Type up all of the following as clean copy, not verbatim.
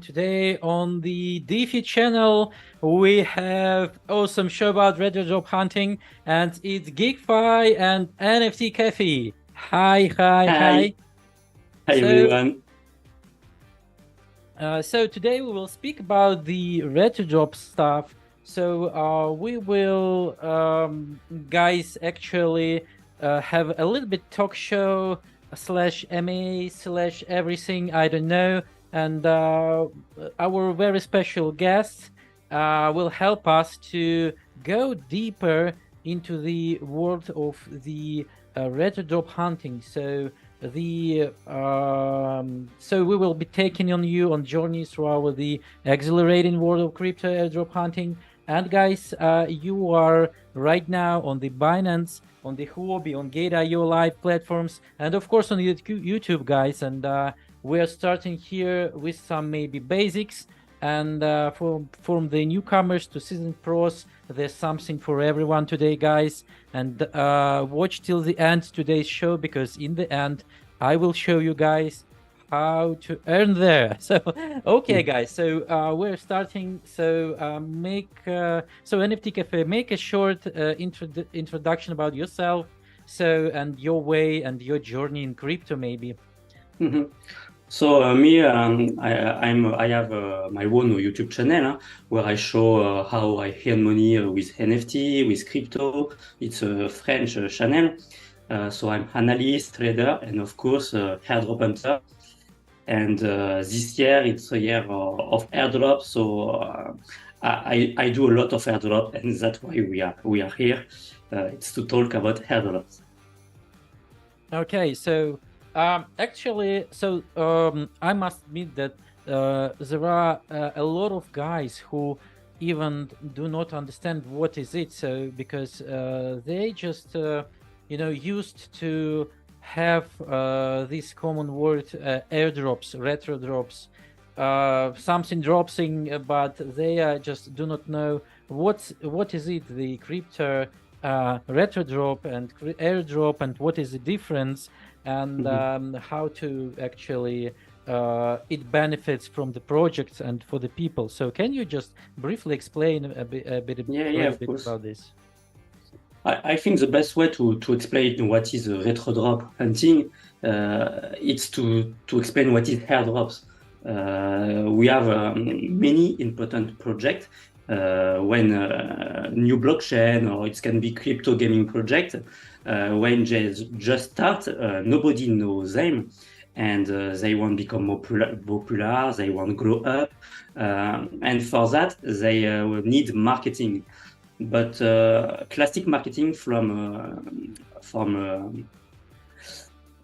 today on the DeFi channel we have awesome show about RetroDrop hunting, and it's GeekFi and NFT CaFe. Hi. Hi everyone. So today we will speak about the RetroDrop stuff. So we will, guys, actually have a little bit talk show slash MA slash everything, I don't know. And our very special guest will help us to go deeper into the world of the RetroDrop hunting. So we will be taking on you on journeys throughout the exhilarating world of crypto airdrop hunting. And guys, you are right now on the Binance, on the Huobi, on Gate.io live platforms, and of course on YouTube, guys. And we are starting here with some maybe basics, and from the newcomers to seasoned pros, there's something for everyone today, guys. And watch till the end today's show, because in the end I will show you guys how to earn there. So okay, guys, so we're starting. So NFT CaFe, make a short introduction about yourself, and your way and your journey in crypto, maybe. So me, I have my own YouTube channel where I show how I earn money with NFT, with crypto. It's a French channel. So I'm analyst, trader, and of course airdrop hunter. And this year it's a year of airdrop. So I do a lot of airdrop, and that's why we are here. It's to talk about airdrops. Okay, so actually, I must admit that there are a lot of guys who even do not understand what is it. So because they just used to have this common word, airdrops, retro drops, something dropping, but they just do not know what is it, the crypto retro drop and airdrop, and what is the difference, and how to actually it benefits from the projects and for the people. So can you just briefly explain a bit about this? I think the best way to explain what is RetroDrop hunting, it's to explain what is airdrops. We have many important projects. When new blockchain, or it can be crypto gaming project, when they just start, nobody knows them, and they want to become more popular, they want to grow up, and for that they need marketing. But classic marketing from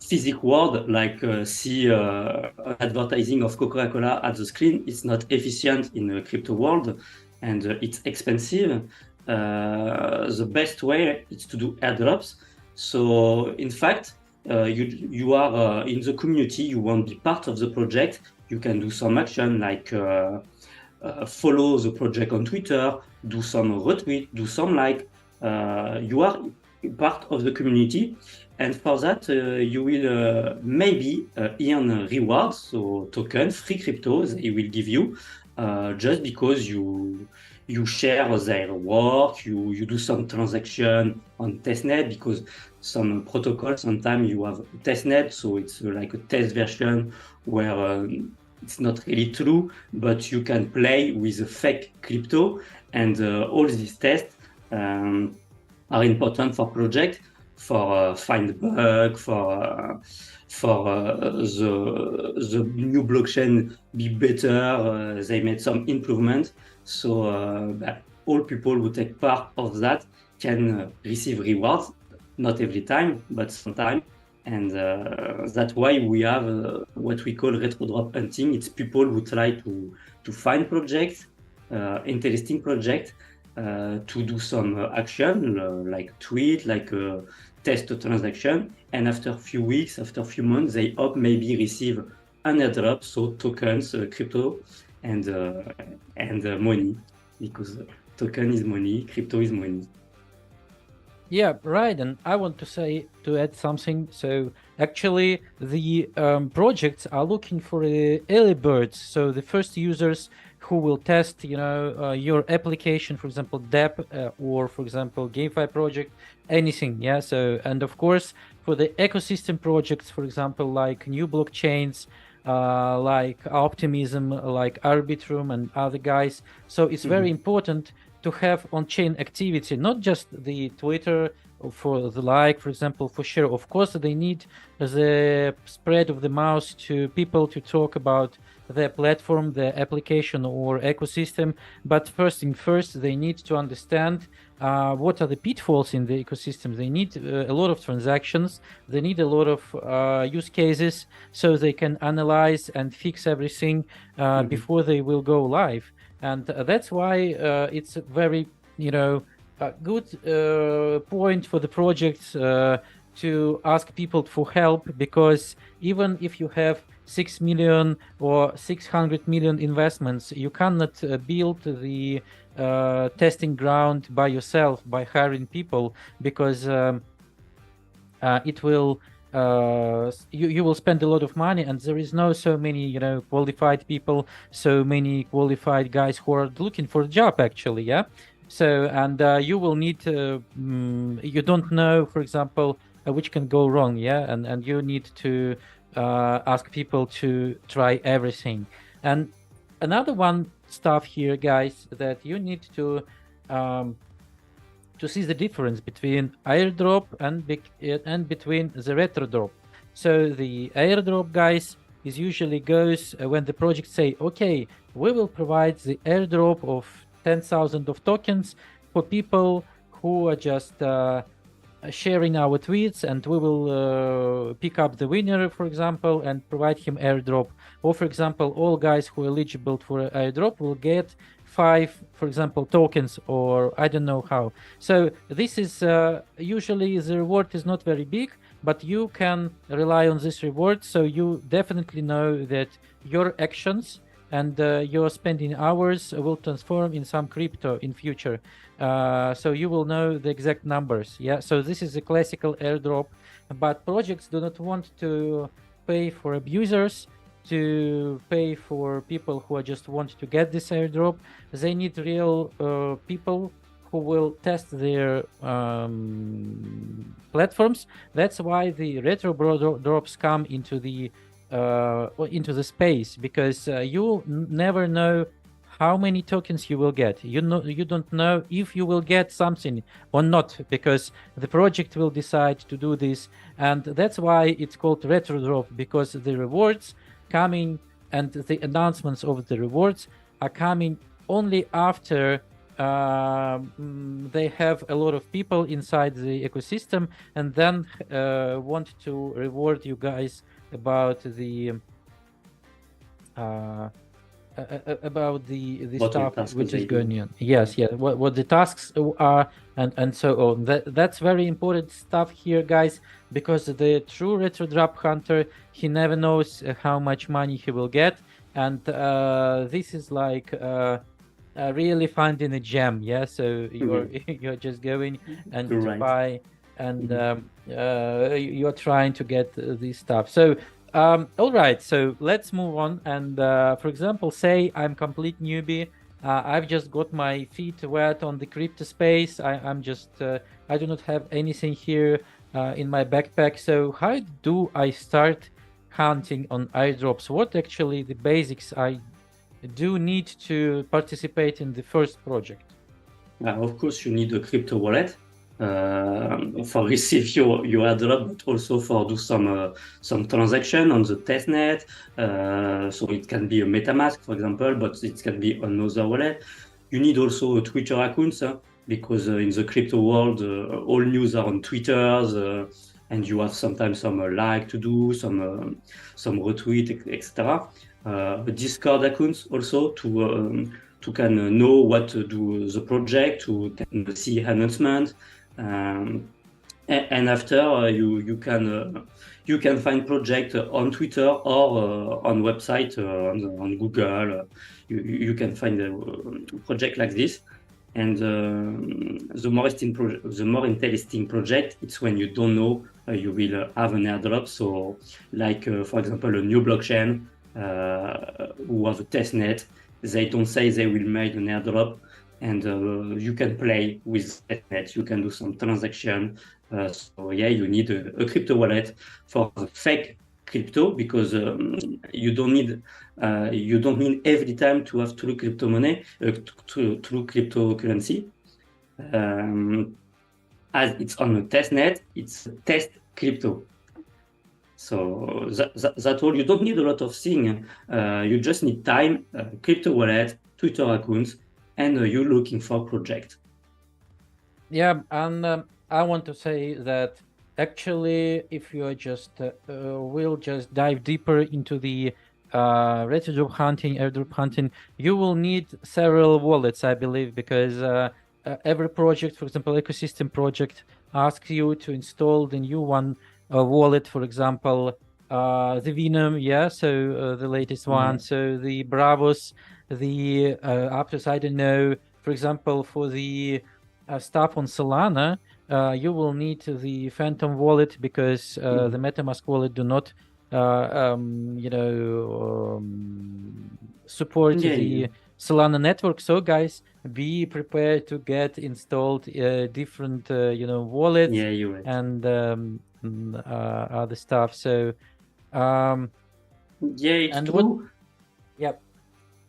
physical world, like see advertising of Coca-Cola at the screen, it's not efficient in the crypto world, and it's expensive. The best way is to do airdrops. So in fact, you are in the community, you want to be part of the project, you can do some action like follow the project on Twitter, do some retweet, do some like. You are part of the community, and for that you will maybe earn rewards, so tokens, free crypto they will give you, just because you share their work, you do some transaction on testnet, because some protocols sometimes you have testnet, so it's like a test version where it's not really true, but you can play with a fake crypto, and all these tests are important for project, for find bug, for the new blockchain be better. They made some improvement, so all people who take part of that can receive rewards, not every time, but sometimes. And that's why we have what we call RetroDrop hunting. It's people who try to find projects, interesting projects, to do some action, like tweet, like test a transaction. And after a few weeks, after a few months, they hope maybe receive an airdrop, so tokens, crypto, and money, because token is money, crypto is money. Yeah, right. And I want to add something. So actually, the projects are looking for early birds. So the first users who will test, your application, for example, DApp, or for example, GameFi project, anything. Yeah. So, and of course, for the ecosystem projects, for example, like new blockchains, like Optimism, like Arbitrum, and other guys. So it's very important to have on-chain activity, not just the Twitter for the like, for example, for sure. Of course, they need the spread of the mouse to people to talk about their platform, their application or ecosystem. But first thing first, they need to understand what are the pitfalls in the ecosystem. They need a lot of transactions. They need a lot of use cases so they can analyze and fix everything before they will go live. And that's why it's a very, good point for the project to ask people for help, because even if you have 6 million or 600 million investments, you cannot build the testing ground by yourself by hiring people, because it will you will spend a lot of money, and there is no so many qualified people, so many qualified guys who are looking for a job actually. Yeah. So, and you will need you don't know, for example, which can go wrong. Yeah. And you need to ask people to try everything. And another one stuff here, guys, that you need um, to see the difference between airdrop and between the RetroDrop. So the airdrop, guys, is usually goes when the project say, okay, we will provide the airdrop of 10,000 of tokens for people who are just sharing our tweets, and we will pick up the winner, for example, and provide him airdrop. Or for example, all guys who are eligible for airdrop will get 5, for example, tokens, or I don't know how. So this is usually the reward is not very big, but you can rely on this reward. So you definitely know that your actions and your spending hours will transform in some crypto in future. So you will know the exact numbers. Yeah. So this is a classical airdrop, but projects do not want to pay for abusers, to pay for people who are just want to get this airdrop. They need real people who will test their platforms. That's why the retro drops come into the space, because you never know how many tokens you will get. You don't know if you will get something or not, because the project will decide to do this. And that's why it's called RetroDrop, because the rewards coming and the announcements of the rewards are coming only after they have a lot of people inside the ecosystem, and then want to reward you guys about the stuff which is going on. Yes, yeah. What the tasks are, and so on. That's very important stuff here, guys, because the true retro drop hunter, he never knows how much money he will get, and this is like really finding a gem. Yeah. So you're just going and to buy, and you're trying to get this stuff. So all right, so let's move on. And for example, say I'm complete newbie. I've just got my feet wet on the crypto space. I'm just I do not have anything here in my backpack. So how do I start hunting on airdrops? What actually the basics I do need to participate in the first project? Of course, you need a crypto wallet for receive your airdrop, but also for do some transaction on the testnet. So it can be a MetaMask, for example, but it can be another wallet. You need also a Twitter account, because in the crypto world, all news are on Twitters, and you have sometimes some like to do, some retweet, etc. A Discord account also to can know what to do the project, to can see announcement, and after you can find project on Twitter or on website on Google. You can find a project like this. And the more interesting project, it's when you don't know you will have an airdrop. So, like for example, a new blockchain who have a test net, they don't say they will make an airdrop, and you can play with that net. You can do some transaction. So yeah, you need a crypto wallet for the fake crypto because you don't need every time to have true crypto money, true cryptocurrency. As it's on a test net, it's a test crypto. So that's all. You don't need a lot of things. You just need time, crypto wallet, Twitter accounts, and you're looking for project. Yeah, and I want to say that actually, if you are just will just dive deeper into the RetroDrop hunting, airdrop hunting, you will need several wallets, I believe, because every project, for example, ecosystem project, asks you to install the new one wallet, for example, the Venom, yeah, so the latest one, Yeah. so the Bravos, the Aptos, I don't know, for example, for the stuff on Solana, you will need the Phantom wallet because the MetaMask wallet do not, support Yeah, the Solana network. So, guys, be prepared to get installed different, wallets yeah, you're right. and other stuff. So, um, Yeah, it's and what? true. Yep.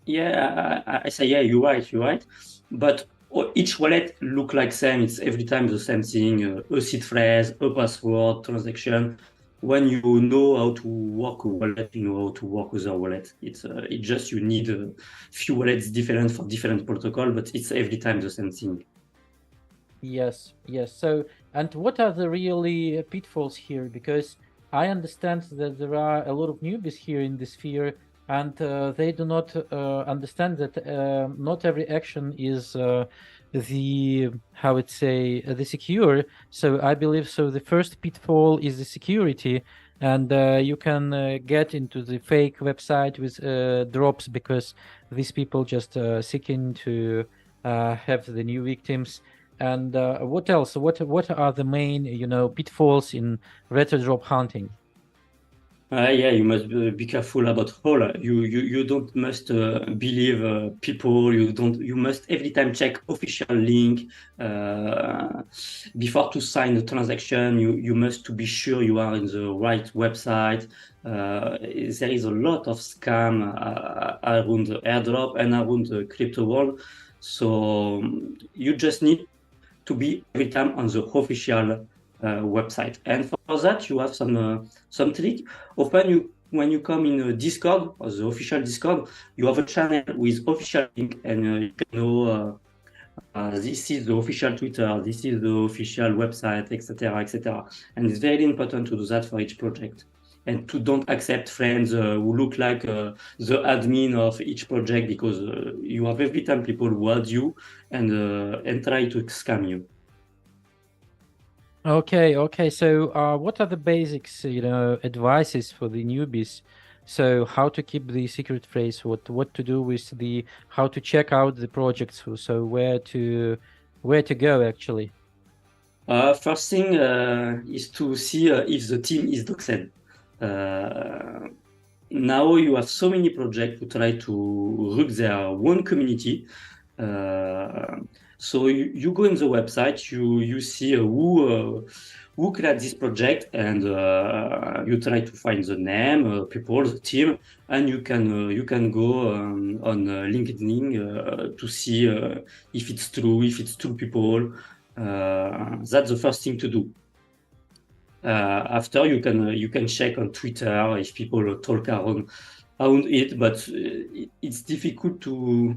Yeah, I say, yeah, you're right. But each wallet look like same. It's every time the same thing, a seed phrase, a password, transaction. When you know how to work a wallet, you know how to work with a wallet. It just you need a few wallets different for different protocol, but it's every time the same thing. Yes, yes. So, and what are the really pitfalls here? Because I understand that there are a lot of newbies here in this sphere, and they do not understand that not every action is the how it say the secure. So I believe so. The first pitfall is the security, and you can get into the fake website with drops because these people just seeking to have the new victims. And what else? What are the main, pitfalls in RetroDrop hunting? Yeah, you must be careful about all. You don't must believe people. You must every time check official link before to sign a transaction. You must to be sure you are in the right website. There is a lot of scam around the airdrop and around the crypto world. So you just need to be every time on the official website. And for that, you have some trick. Often, when you come in a Discord or the official Discord, you have a channel with official link, and you can know this is the official Twitter, this is the official website, etc., etc. And it's very important to do that for each project. And to don't accept friends who look like the admin of each project because you have every time people who add you and try to scam you. Okay. So, what are the basics, advices for the newbies? So, how to keep the secret phrase? What to do with the how to check out the projects? So, where to go actually? First thing is to see if the team is doxed. Now you have so many projects who try to root their own community. So you go in the website, you see who created this project, and you try to find the name, people, the team, and you can go on LinkedIn to see if it's true people. That's the first thing to do. After you can check on Twitter if people talk around it, but it's difficult to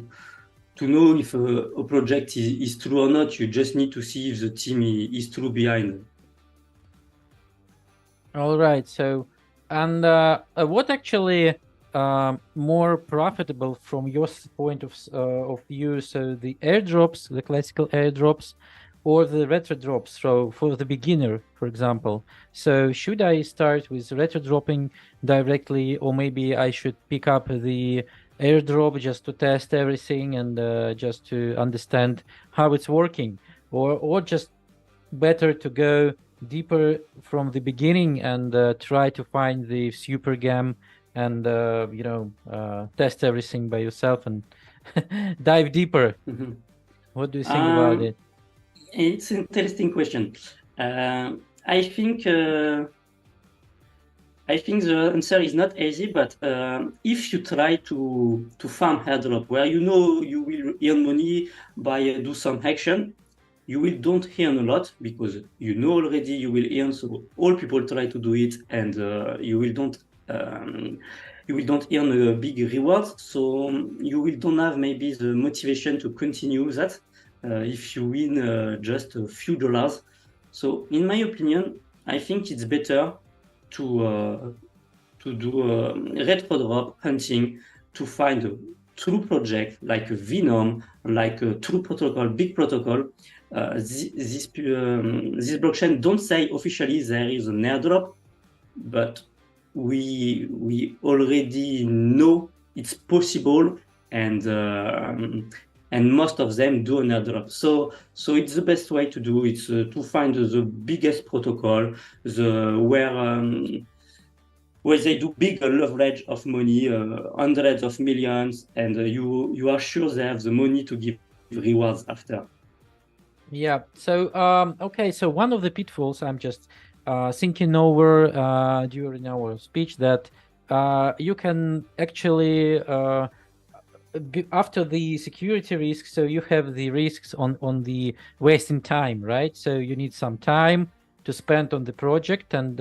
know if a project is true or not. You just need to see if the team is true behind. All right. So, and what actually more profitable from your point of view? So the airdrops, the classical airdrops, or the retro drops. So for the beginner, for example. So should I start with retro dropping directly, or maybe I should pick up the airdrop just to test everything and just to understand how it's working, or just better to go deeper from the beginning and try to find the super gem and test everything by yourself and dive deeper. Mhm. What do you think about it? It's an interesting question. I think the answer is not easy, but if you try to farm airdrop where you know you will earn money by do some action, you will don't earn a lot because you know already you will earn. So all people try to do it, and um, you will don't earn a big reward. So you will don't have maybe the motivation to continue that if you win just a few dollars. So in my opinion, I think it's better to do RetroDrop hunting to find a true project like a Venom, like a true protocol, big protocol. This blockchain don't say officially there is an airdrop, but we already know it's possible, and most of them do an airdrop. So it's the best way to do it, to find the biggest protocol, where they do big leverage of money, hundreds of millions, and you are sure they have the money to give rewards after. Yeah. So okay. So one of the pitfalls I'm just thinking over during our speech that you can actually after the security risks, so you have the risks on the wasting time, right? So you need some time to spend on the project, and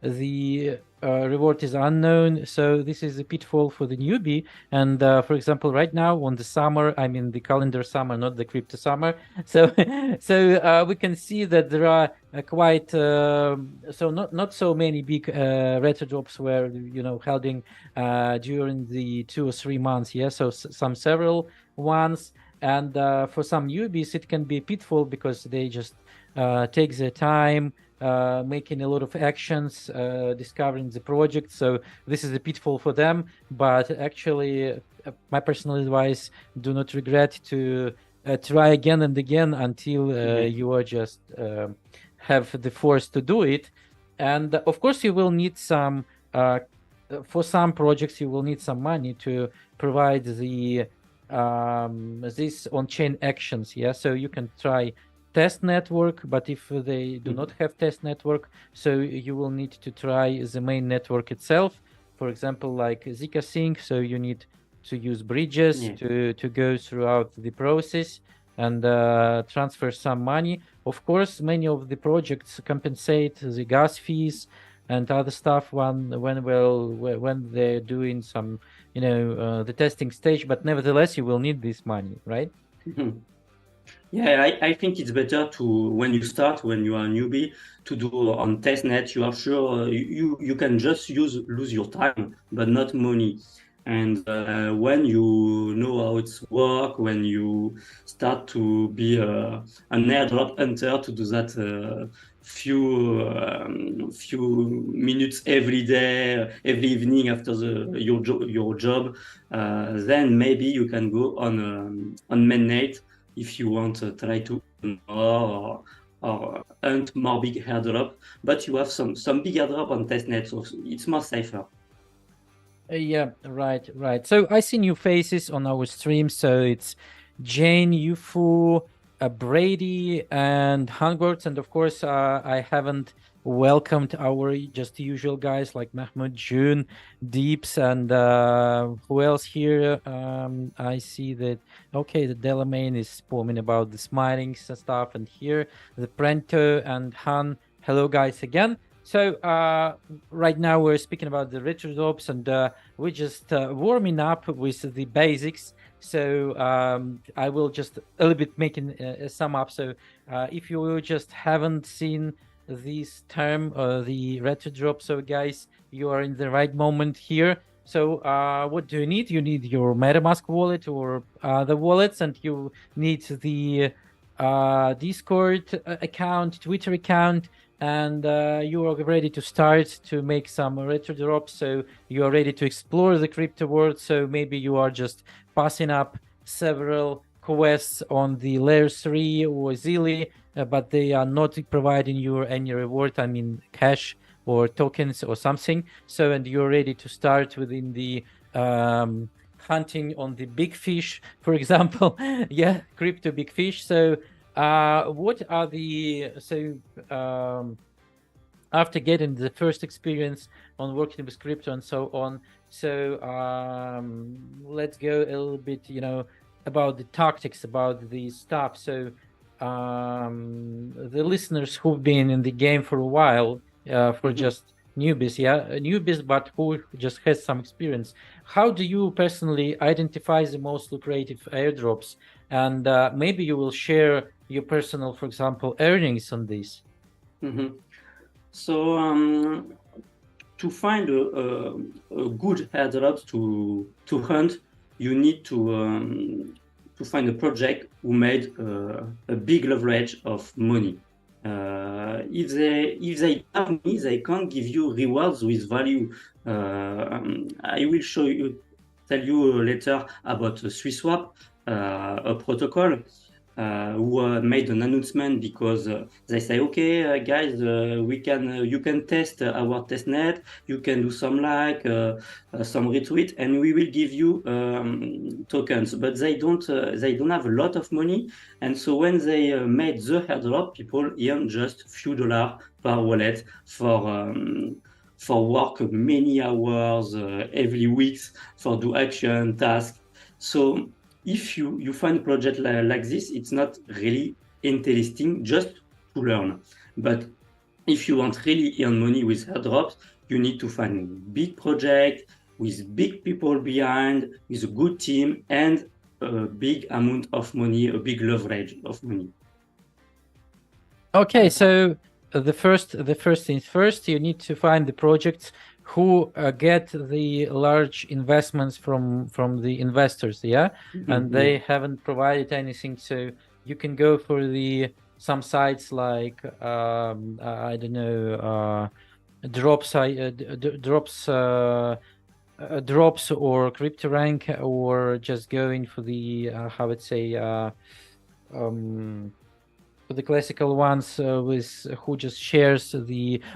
the reward is unknown. So this is a pitfall for the newbie. And for example, right now on the summer, I mean the calendar summer, not the crypto summer. So we can see that there are quite so not so many big retro drops were holding during the 2 or 3 months. Yeah, so some several ones. And for some newbies, it can be a pitfall because they just take their time, making a lot of actions, discovering the project. So this is a pitfall for them. But actually, my personal advice: do not regret to try again and again until you are just have the force to do it. And of course, you will need some. For some projects, you will need some money to provide the these on-chain actions. Yeah, so you can try test network, but if they do not have test network, so you will need to try the main network itself. For example, like Zika Sync, so you need to use bridges to go throughout the process and transfer some money. Of course, many of the projects compensate the gas fees and other stuff when they're doing some the testing stage, but nevertheless you will need this money, right? Yeah, I think it's better to, when you start, when you are a newbie, to do on testnet. You are sure you can just lose your time, but not money. And when you know how it's work, when you start to be an airdrop hunter, to do that few minutes every day, every evening after your job, then maybe you can go on mainnet if you want to try to more or hunt more big airdrop, but you have some big airdrop on testnet, so it's more safer. Yeah, right. So I see new faces on our stream. So it's Jane, Yufu, Brady, and Hungwords, and of course I haven't welcomed our just usual guys like Mahmoud, June, Deeps, and who else here? I see that okay, the Delamain is spooming about the smilings and stuff, and here the Prento and Han. Hello, guys, again. So right now we're speaking about the RetroDrops, and we're just warming up with the basics. So I will just a little bit making a sum up. So if you just haven't seen this term, the RetroDrop, so guys, you are in the right moment here. So what do you need? You need your MetaMask wallet or other wallets, and you need the Discord account, Twitter account, and you are ready to start to make some retro drops. So you are ready to explore the crypto world. So maybe you are just passing up several quests on the layer 3 or Zilli, but they are not providing you any reward, I mean cash or tokens or something. So, and you're ready to start within the hunting on the big fish, for example. Yeah, crypto big fish. So what are the, so after getting the first experience on working with crypto and so on, so let's go a little bit, you know, about the tactics, about the stuff. So the listeners who've been in the game for a while, for just newbies, newbies, but who just has some experience, how do you personally identify the most lucrative airdrops? And maybe you will share your personal, for example, earnings on this. So to find a good airdrop to hunt, you need to find a project who made a big leverage of money. If they have money, they can't give you rewards with value. I will tell you later about SwissSwap, a protocol who made an announcement because they say, okay, guys, you can test our testnet, you can do some like some retweet, and we will give you tokens. But they don't have a lot of money, and so when they made the airdrop, people earn just few dollars per wallet for work many hours every week for do action task. So if you find a project like this, it's not really interesting just to learn. But if you want really earn money with airdrops, you need to find a big project with big people behind, with a good team, and a big amount of money, a big leverage of money. Okay, so the first things first, you need to find the projects who get the large investments from the investors, and they haven't provided anything. So you can go for some sites like I don't know, drops or CryptoRank, or just going for the how would say the classical ones with who just shares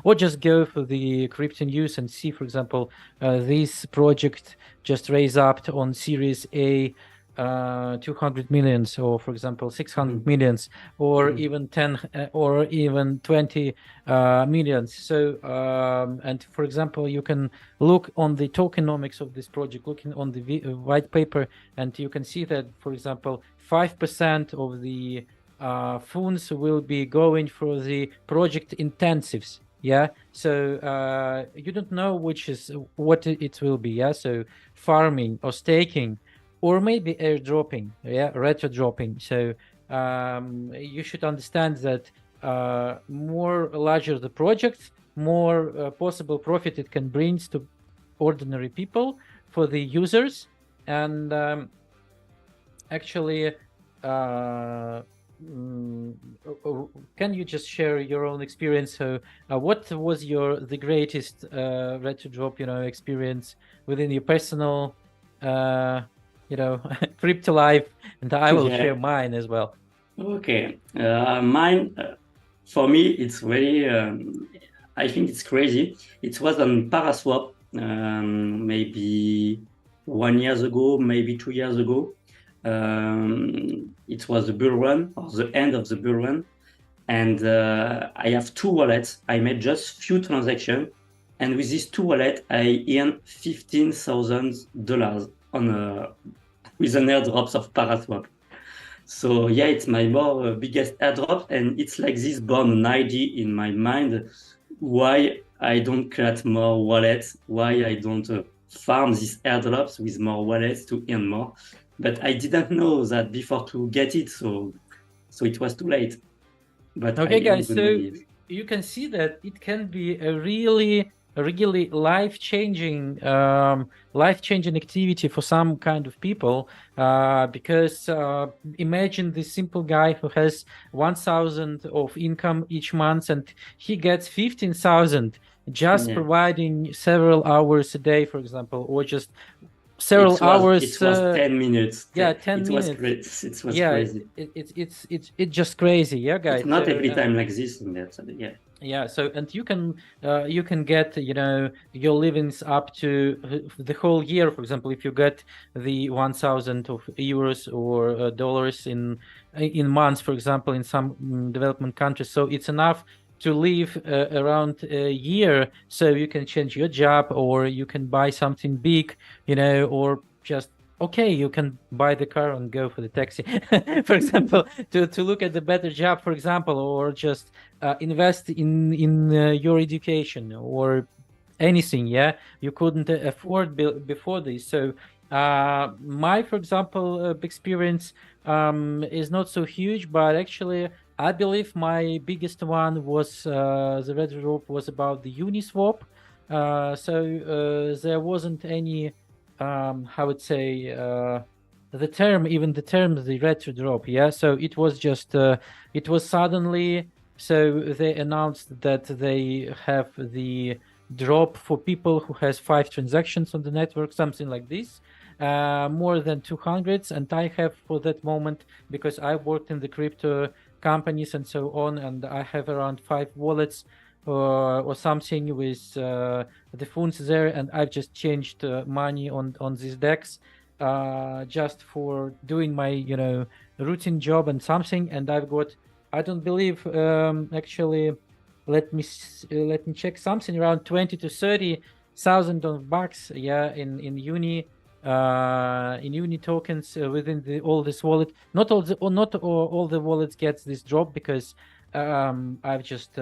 or just go for the crypto news and see, for example, this project just raised up on Series A 200 millions, or for example 600 millions, or even 10 or even 20 millions. So and for example, you can look on the tokenomics of this project, looking on the white paper, and you can see that, for example, 5% of the funds will be going for the project intensives. So you don't know what it will be. So farming or staking, or maybe airdropping, retro dropping. So you should understand that more larger the project, more possible profit it can bring to ordinary people, for the users. And actually can you just share your own experience? So what was the greatest retro drop experience within your personal crypto life? And I will share mine as well. Okay, mine for me it's very I think it's crazy. It was on Paraswap maybe 1 year ago, maybe 2 years ago. It was the bull run, or the end of the bull run, and I have 2 wallets. I made just few transactions, and with these 2 wallets, I earned $15,000 on with an airdrops of Paraswap. So yeah, it's my more biggest airdrop, and it's like this born an idea in my mind why I don't create more wallets, why I don't farm these airdrops with more wallets to earn more. But I didn't know that before to get it, so it was too late. But okay, guys, so you can see that it can be a really really life-changing activity for some kind of people, because imagine this simple guy who has 1,000 of income each month and he gets 15,000 just providing several hours a day, for example, or just several hours. It was 10 minutes. Yeah, 10 it minutes. Was great. It was yeah, crazy. It's just crazy. Yeah, guys. It's not every time like this in there. So, yeah. Yeah, so and you can get, you know, your livings up to the whole year. For example, if you get the 1,000 of euros or dollars in months, for example, in some development countries, so it's enough to live around a year. So you can change your job, or you can buy something big, you know, or just okay, you can buy the car and go for the taxi, for example, to look at the better job, for example, or just invest in your education or anything. Yeah, you couldn't afford before this. So my, for example, experience is not so huge, but actually I believe my biggest one was the RetroDrop was about the Uniswap. So there wasn't any how would say the term the RetroDrop. Yeah, so it was just it was suddenly, so they announced that they have the drop for people who has 5 transactions on the network, something like this, more than 200. And I have for that moment, because I worked in the crypto companies and so on, and I have around 5 wallets or something with the funds there, and I've just changed money on these decks just for doing my, you know, routine job and something. And I've got, I don't believe, actually, let me check, something around 20 to 30,000 of bucks, yeah, in uni tokens within all this wallet. Not all the wallets gets this drop, because I've just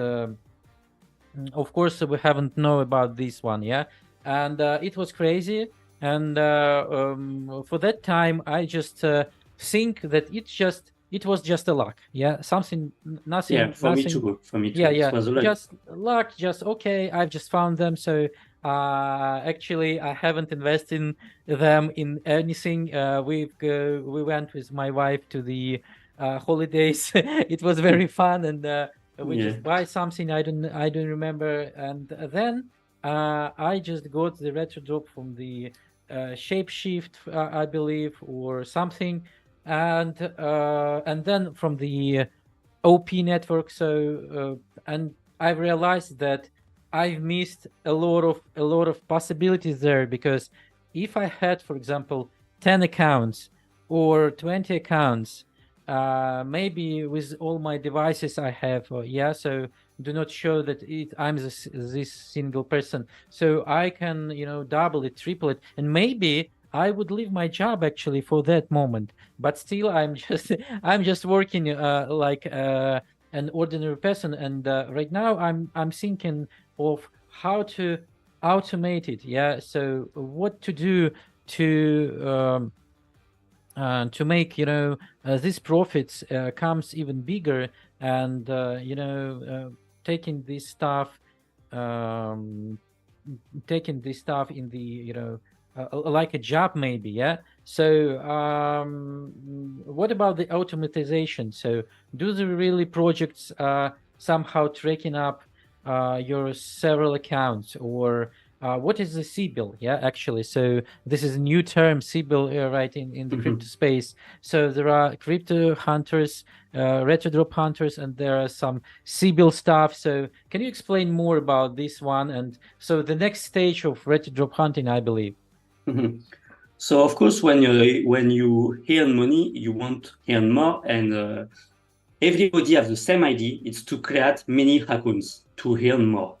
of course we haven't know about this one. Yeah, and it was crazy. And for that time I just think that it was just a luck. Yeah, something, nothing. Yeah, for nothing, me too. For me too. yeah, It was a luck. just luck. Just okay, I've just found them. So actually I haven't invested in them in anything. We went with my wife to the holidays. It was very fun, and we just buy something. I don't remember. And then I just got the RetroDrop from the Shapeshift, I believe, or something, and then from the OP network. So and I realized that I've missed a lot of possibilities there, because if I had, for example, 10 accounts or 20 accounts, maybe with all my devices I have, yeah, so do not show that I'm this single person, so I can, you know, double it, triple it, and maybe I would leave my job actually for that moment. But still I'm just working like an ordinary person. And right now I'm thinking of how to automate it. Yeah, so what to do to make, you know, these profits comes even bigger, and you know, taking this stuff in the, you know, like a job maybe. Yeah, so what about the automatization? So do the really projects somehow tracking up your several accounts, or what is the Sybil? Yeah, actually, so this is a new term, Sybil, right, in the crypto space. So there are crypto hunters, RetroDrop hunters, and there are some Sybil stuff. So can you explain more about this one? And so the next stage of RetroDrop hunting, I believe. So of course, when you earn money, you want to earn more, and everybody has the same idea. It's to create many accounts to earn more.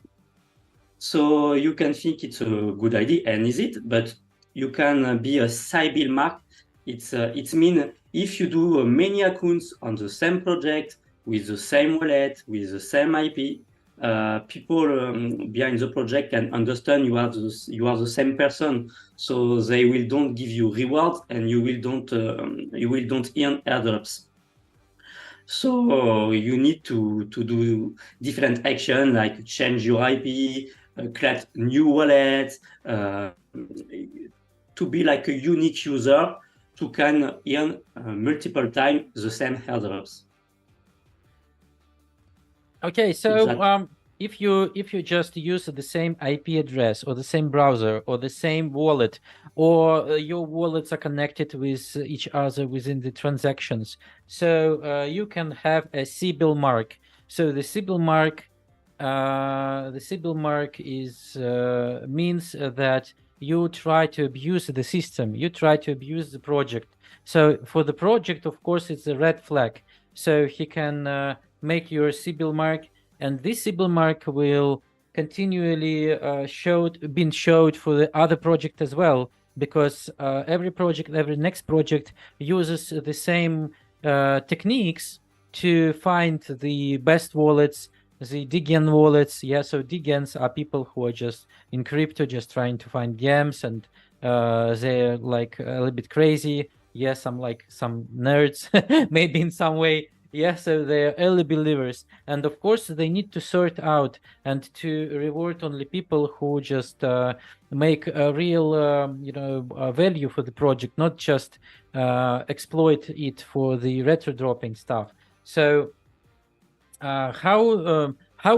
So you can think it's a good idea, and is it? But you can be a Sybil mark. It's mean if you do many accounts on the same project with the same wallet with the same IP, people behind the project can understand you are the same person, so they will don't give you rewards, and you will don't earn airdrops. So you need to do different action, like change your IP, create new wallets, to be like a unique user to can earn multiple times the same airdrops. Okay, so if you just use the same IP address or the same browser or the same wallet, or your wallets are connected with each other within the transactions, so you can have a Sybil mark. So the Sybil mark, is means that you try to abuse the system, you try to abuse the project. So for the project, of course, it's a red flag. So he can make your Sybil mark, and this Sybil mark will continually been showed for the other project as well, because every next project uses the same techniques to find the best wallets, the Digian wallets. Yeah, so Digians are people who are just in crypto, just trying to find gems, and they're like a little bit crazy. Yes, some nerds, maybe in some way. Yeah, so they're early believers, and of course they need to sort out and to reward only people who just make a real, value for the project, not just exploit it for the retro dropping stuff. So, how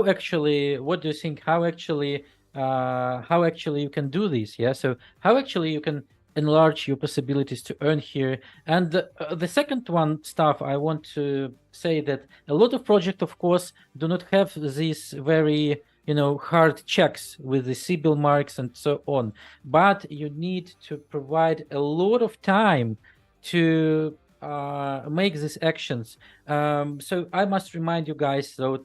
actually? What do you think? How actually you can do this? Yeah. So how actually you can enlarge your possibilities to earn here? And the second one stuff I want to say that a lot of projects, of course, do not have these very hard checks with the Sybil marks and so on. But you need to provide a lot of time to make these actions. So I must remind you guys that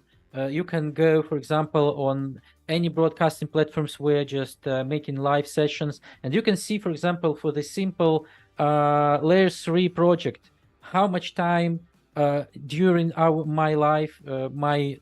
you can go, for example, on any broadcasting platforms where just making live sessions, and you can see, for example, for the simple layer 3 project, how much time during my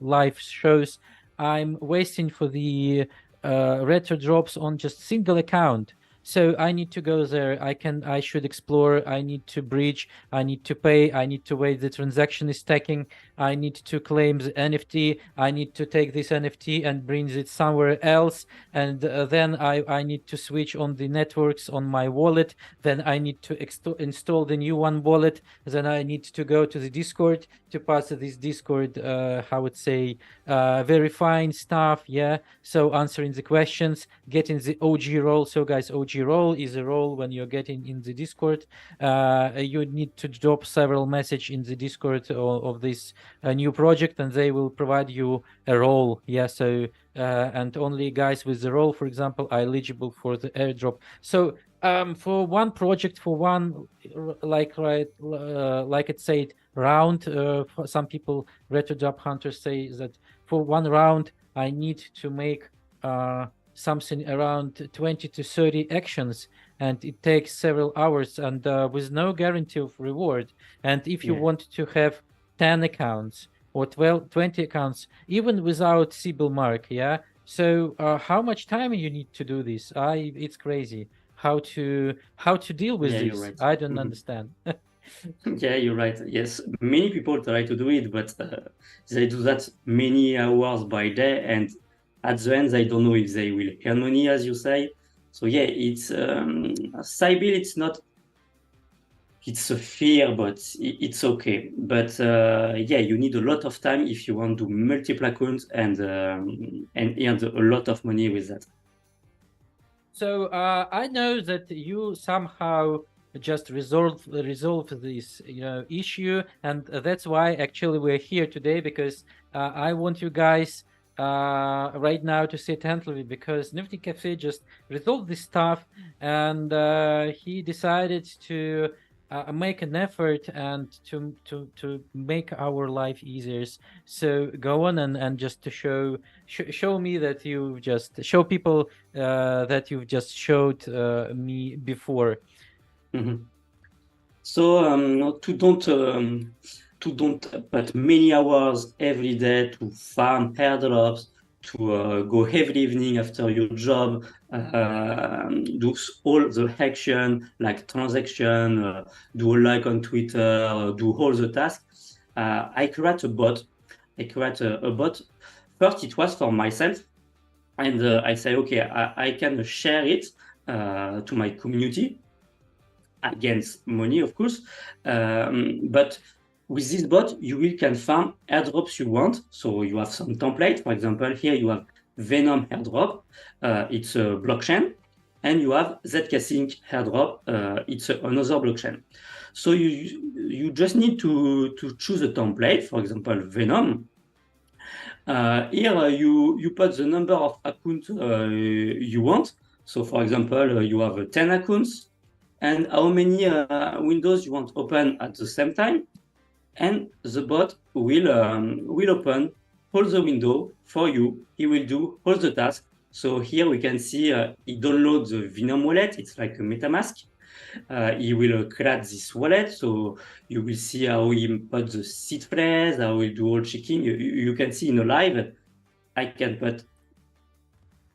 live shows I'm wasting for the retro drops on just single account. So I need to go there. I should explore. I need to bridge. I need to pay. I need to wait. The transaction is stacking. I need to claim the NFT. I need to take this NFT and bring it somewhere else. And then I need to switch on the networks on my wallet. Then I need to install the new one wallet. Then I need to go to the Discord to pass this Discord, verifying stuff. Yeah. So answering the questions, getting the OG role. So guys, OG role is a role when you're getting in the Discord. You need to drop several messages in the Discord of this new project, and they will provide you a role. Yeah, so and only guys with the role, for example, are eligible for the airdrop. So for one project, for one like it said round, for some people, RetroDrop say that for one round I need to make something around 20 to 30 actions, and it takes several hours, and with no guarantee of reward. And if you want to have 10 accounts or 20 accounts, even without Sybil mark, yeah, so how much time you need to do this? It's crazy how to deal with this. You're right. I don't understand. Yeah, you're right. Yes, many people try to do it, but they do that many hours by day, and at the end, they don't know if they will earn money, as you say. So yeah, it's Sybil. It's a fear, but it's okay. But yeah, you need a lot of time if you want to do multiple accounts and earn a lot of money with that. So I know that you somehow just resolve this issue, and that's why actually we're here today, because I want you guys right now to sit attentively, because NFT CaFe just resolved this stuff, and he decided to make an effort and to make our life easier. So go on and just to show me that you just show people that you've just showed me before. Mm-hmm. So to don't put many hours every day to farm airdrops, to go every evening after your job, do all the action like transaction, do a like on Twitter, do all the tasks. I create a bot. First, it was for myself. and I say, okay, I can share it to my community against money, of course. But with this bot, you will can farm airdrops you want. So you have some template. For example, here you have Venom airdrop. It's a blockchain. And you have Zk-Sync airdrop. It's another blockchain. So you just need to choose a template, for example, Venom. Here you put the number of accounts you want. So for example, you have 10 accounts and how many windows you want open at the same time. And the bot will open all the window for you. He will do all the tasks. So here we can see he downloads the Venom wallet. It's like a MetaMask. He will create this wallet. So you will see how he put the seed phrase, how he do all checking. You can see in a live, I can put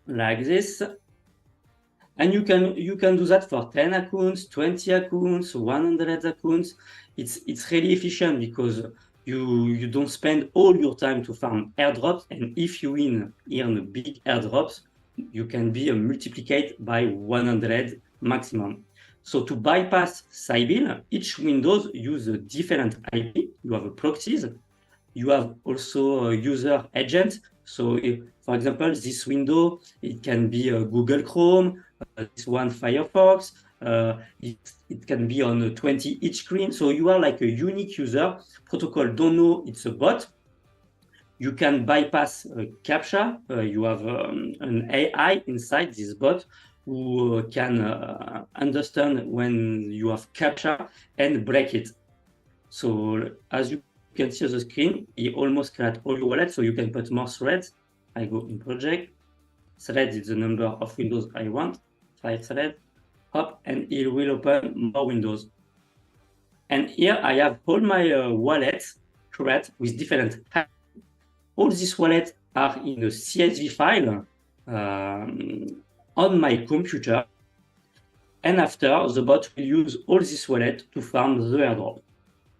like this. And you can do that for 10 accounts, 20 accounts, 100 accounts. It's really efficient because you don't spend all your time to farm airdrops. And if you win here in big airdrops, you can be multiplied by 100 maximum. So to bypass Sybil, each Windows use a different IP. You have proxies. You have also a user agent. So if, for example, this window, it can be Google Chrome, this one Firefox, it can be on 20 each screen. So you are like a unique user. Protocol don't know it's a bot. You can bypass CAPTCHA. You have an AI inside this bot who can understand when you have CAPTCHA and break it. So as you can see on the screen, he almost create all your wallets, so you can put more threads. I go in project. Threads is the number of windows I want. 5 threads. Hop, and it will open more windows. And here I have all my wallets created with different apps. All these wallets are in a CSV file on my computer. And after, the bot will use all this wallet to farm the airdrop.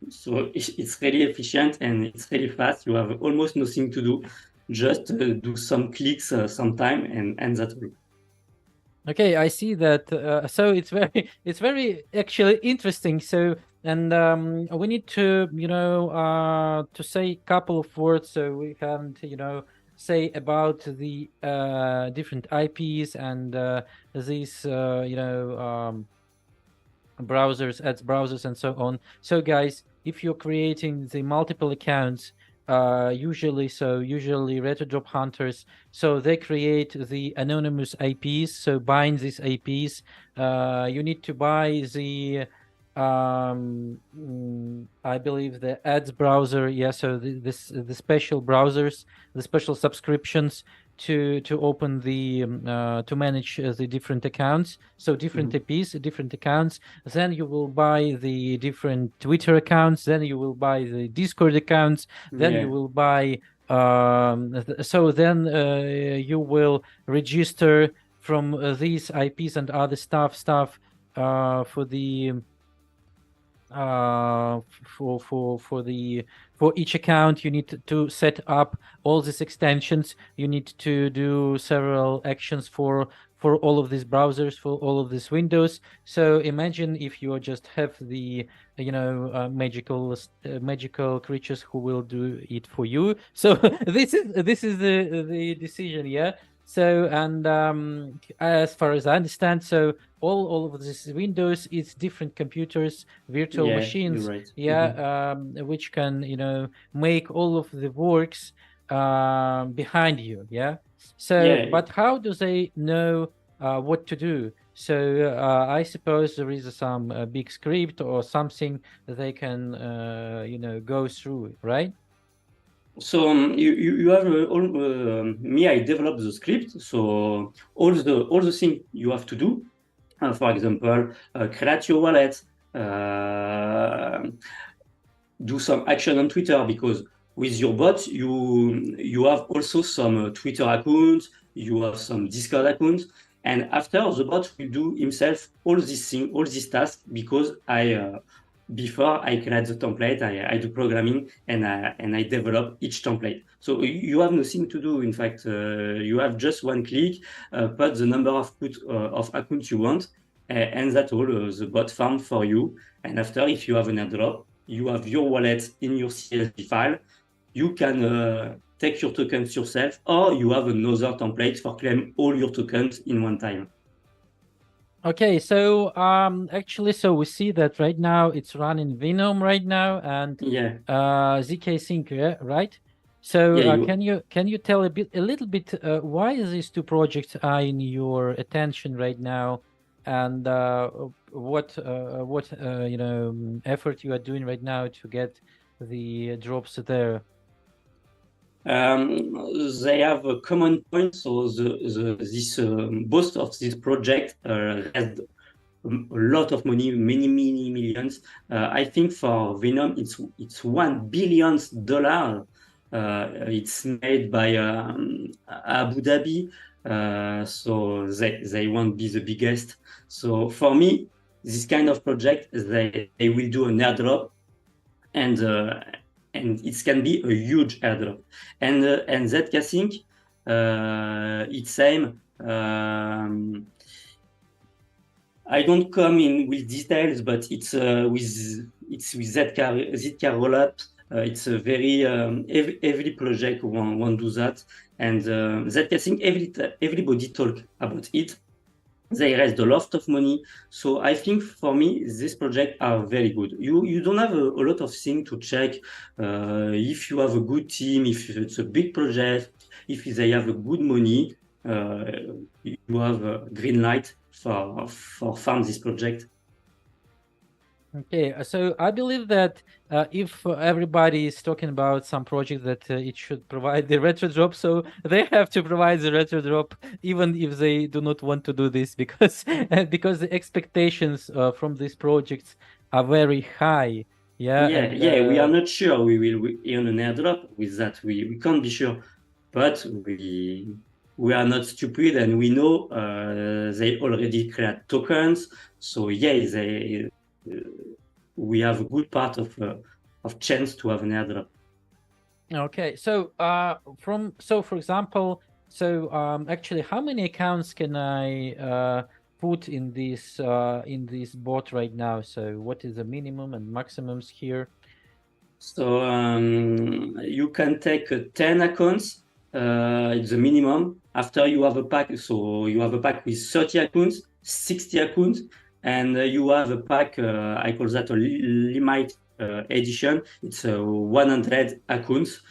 So it's really efficient and it's really fast. You have almost nothing to do. Just do some clicks sometime and that's all. Okay, I see that. So it's very actually interesting. So, and we need to, to say a couple of words so we can, say about the different IPs and these, browsers, ads browsers, and so on. So, guys, if you're creating the multiple accounts, usually RetroDrop hunters, so they create the anonymous IPs, so bind these IPs. You need to buy the I believe the ads browser, so the special browsers, the special subscriptions to open the to manage the different accounts, so different IPs, different accounts. Then you will buy the different Twitter accounts, then you will buy the Discord accounts, then you will buy so then you will register from these IPs and other stuff for the for each account. You need to set up all these extensions. You need to do several actions for all of these browsers, for all of these windows. So imagine if you just have the magical creatures who will do it for you. So this is the decision, So, and as far as I understand, so all of these windows, it's different computers, virtual machines, which can make all of the works behind you, So, but how do they know what to do? So I suppose there is some big script or something that they can go through, right? So you have me. I developed the script. So all the things you have to do. For example, create your wallet, do some action on Twitter, because with your bot you have also some Twitter accounts, you have some Discord accounts, and after the bot will do himself all these things, all these tasks, because I before I create the template, I do programming and I develop each template. So you have nothing to do. In fact, you have just one click, put the number of accounts you want, and that's all. The bot farm for you. And after, if you have an airdrop, you have your wallet in your CSV file. You can take your tokens yourself, or you have another template for claim all your tokens in one time. Okay, so actually, so we see that right now it's running Venom right now and Yeah. ZK Sync, right? So Yeah, can you tell a little bit why these two projects are in your attention right now, and what you know effort you are doing right now to get the drops there? They have a common point. So this both of these projects has a lot of money, many millions. I think for Venom, it's $1 billion. It's made by Abu Dhabi, so they won't be the biggest. So for me, this kind of project, they will do an airdrop, and it can be a huge airdrop. And that casing, it's same. I don't come in with details, but it's with Zcar rollup. It's a very every project want do that, and that casing everybody talk about it. They raised a lot of money. So I think for me, these projects are very good. You don't have a lot of things to check. If you have a good team, if it's a big project, if they have a good money, you have a green light for farm this project. Okay, so I believe that if everybody is talking about some project that it should provide the RetroDrop, so they have to provide the RetroDrop even if they do not want to do this because because the expectations from these projects are very high. Yeah, Yeah, and yeah, we are not sure we will earn an airdrop with that. We can't be sure, but we are not stupid, and we know they already create tokens. So yeah, we have a good part of chance to have an airdrop. okay. So for example, so actually, how many accounts can I put in this bot right now? So what is the minimum and maximums here? So you can take 10 accounts. It's the minimum. After you have a pack, so you have a pack with 30 accounts, 60 accounts, and you have a pack. I call that a limit edition. It's 100 accounts.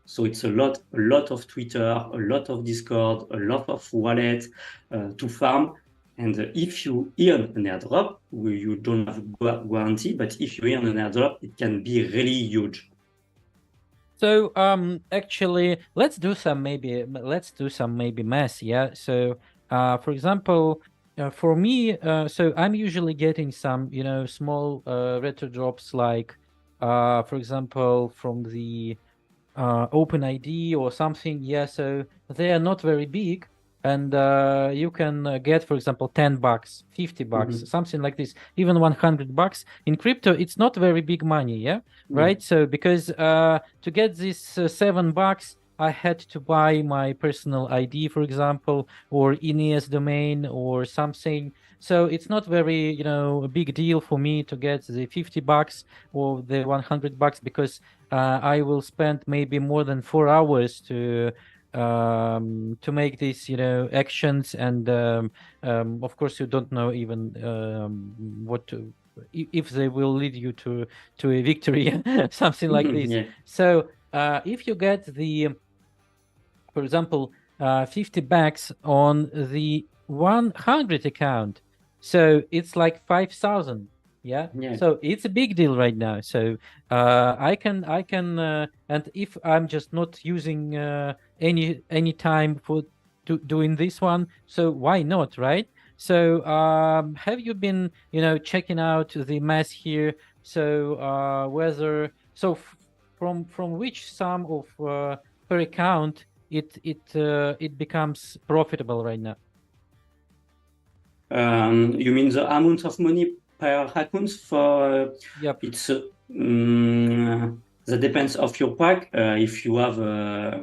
So it's a lot of Twitter, a lot of Discord, a lot of wallet to farm. And if you earn an airdrop, you don't have a guarantee, but if you earn an airdrop, it can be really huge. So actually let's do some maybe math, yeah. So for example, for me, so I'm usually getting some, you know, small retro drops like for example from the OpenID or something, yeah. So they are not very big, and you can get, for example, $10, $50, something like this, even $100 in crypto. It's not very big money, yeah, right? So because to get this $7, I had to buy my personal ID, for example, or INES domain or something. So it's not very, you know, a big deal for me to get the $50 or the $100 because I will spend maybe more than 4 hours to make these, you know, actions, and of course you don't know even what to, if they will lead you to a victory, something like this. Yeah. So if you get the, for example, $50 on the 100 account, so it's like 5,000. Yeah. Yeah. So it's a big deal right now. So I can and if I'm just not using any time for doing this one, so why not, right? So have you been, you know, checking out the math here? So whether so from which sum of per account it becomes profitable right now? You mean the amount of money per account for Yep. it's that depends of your pack. If you have a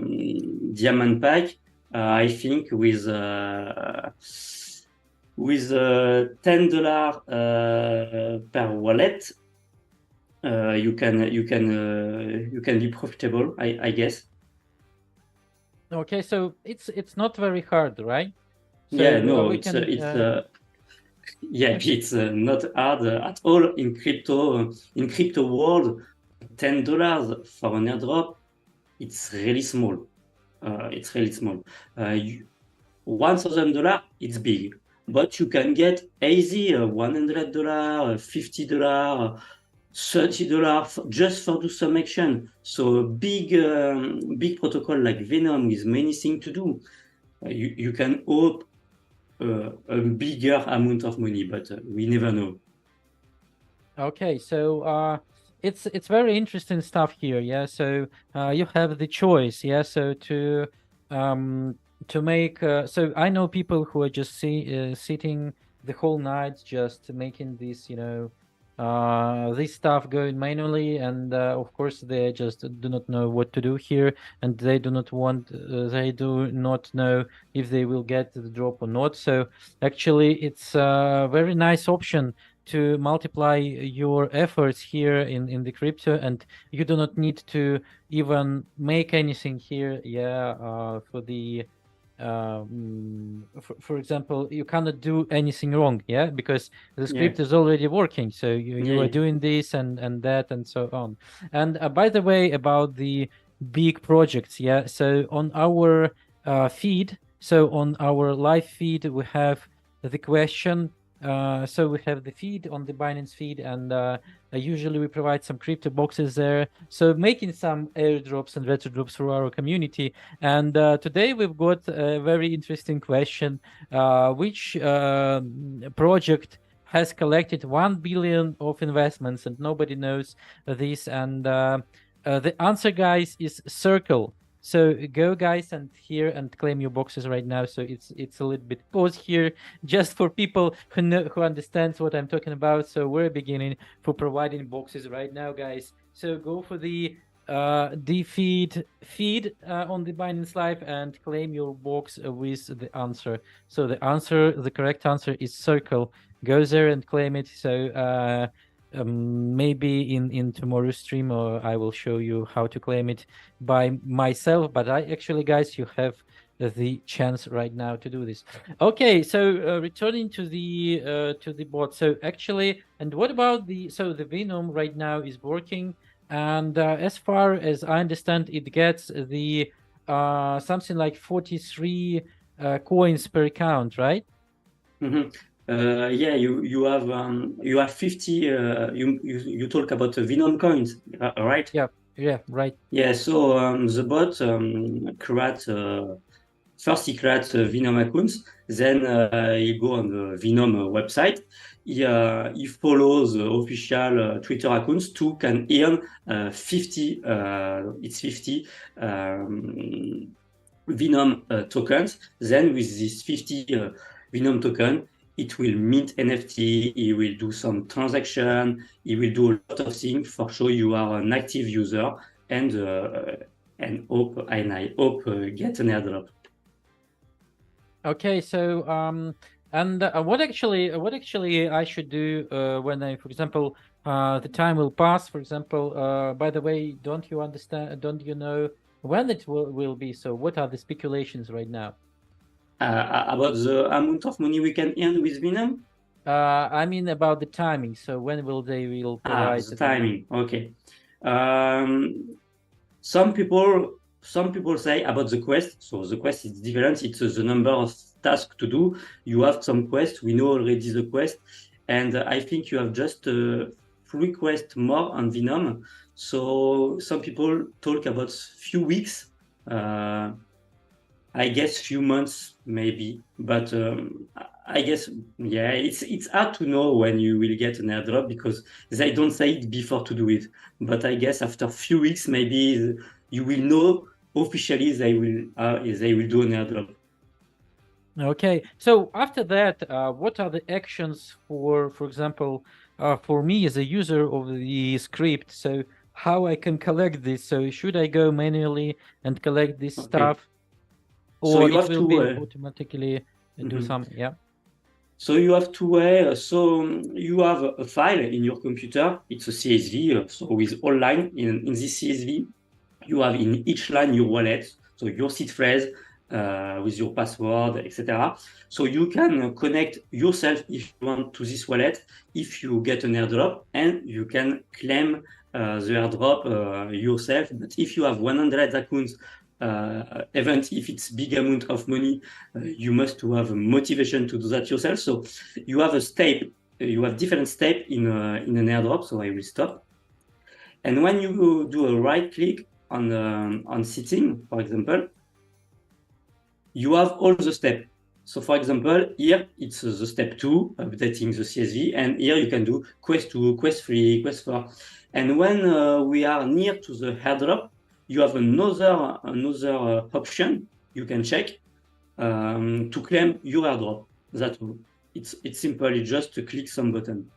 diamond pack, I think with $10 per wallet, you can be profitable, I guess. Okay, so it's not very hard, right? So Yeah, no, we it's can yeah, okay. it's not hard at all in crypto world. $10 for an airdrop, it's really small. It's really small. $1,000, it's big, but you can get easy $100, $50, $30 just for do some action. So a big protocol like Venom with many things to do. You can hope a bigger amount of money, but we never know. Okay, so it's very interesting stuff here, yeah. So you have the choice, yeah. So to make so I know people who are just sitting the whole night just making this, this stuff going manually, and of course they just do not know what to do here, and they do not know if they will get the drop or not. So actually, it's a very nice option to multiply your efforts here in the crypto, and you do not need to even make anything here, yeah. For the for example, you cannot do anything wrong, yeah, because the Yeah, script is already working, so you are yeah, doing this and that and so on. And by the way, about the big projects, yeah, so on our feed, so on our live feed, we have the question. So we have the feed on the Binance feed, and usually we provide some crypto boxes there. So making some airdrops and retrodrops for our community. And today we've got a very interesting question: which project has collected 1 billion of investments, and nobody knows this? And the answer, guys, is Circle. So go, guys, and here and claim your boxes right now. So it's a little bit pause here, just for people who understands what I'm talking about. So we're beginning for providing boxes right now, guys. So go for the feed on the Binance Live and claim your box with the answer. So the correct answer is Circle. Go there and claim it. So maybe in tomorrow's stream, or I will show you how to claim it by myself. But I actually, guys, you have the chance right now to do this. Okay, so returning to the bot. So actually, and what about the Venom right now is working, and as far as I understand, it gets the something like 43 coins per account, right? mhm. Yeah, you have 50. You talk about the Venom coins, right? Yeah, right. Yeah. So the bot create first he creates Venom accounts, then he go on the Venom website. He follows the official Twitter accounts to can earn 50. It's 50 Venom tokens. Then with this 50 Venom token, it will mint NFT, it will do some transaction, it will do a lot of things for sure you are an active user and I hope get an airdrop. Okay, so and what actually I should do when I, for example, the time will pass. For example, by the way, don't you understand? Don't you know when it will be? So what are the speculations right now? About the amount of money we can earn with Venom? I mean about the timing. So when will they will provide The the? timing. Okay. Um, some people say about the quest. So the quest is different. It's the number of tasks to do. You have some quest. We know already the quest, and I think you have just 3 quests more on Venom. So some people talk about few weeks. I guess few months maybe, but I guess yeah, it's hard to know when you will get an airdrop because they don't say it before to do it. But I guess after few weeks maybe you will know officially they will do an airdrop. Okay, so after that, what are the actions for example, for me as a user of the script, so how I can collect this? So should I go manually and collect this stuff, So or you it have will be to automatically do some? Yeah. So you have two ways. So you have a file in your computer. It's a CSV. So with all line in this CSV, you have in each line your wallet. So your seed phrase with your password, etc. So you can connect yourself if you want to this wallet if you get an airdrop, and you can claim the airdrop yourself. But if you have 100 accounts, even if it's big amount of money, you must to have a motivation to do that yourself. So you have a step, you have different step in an airdrop. So I will stop. And when you do a right click on setting, for example, you have all the steps. So for example, here it's the step 2, updating the CSV, and here you can do quest 2, quest 3, quest 4. And when we are near to the airdrop, you have another option you can check to claim your airdrop. That's all. It's simply just to click some button.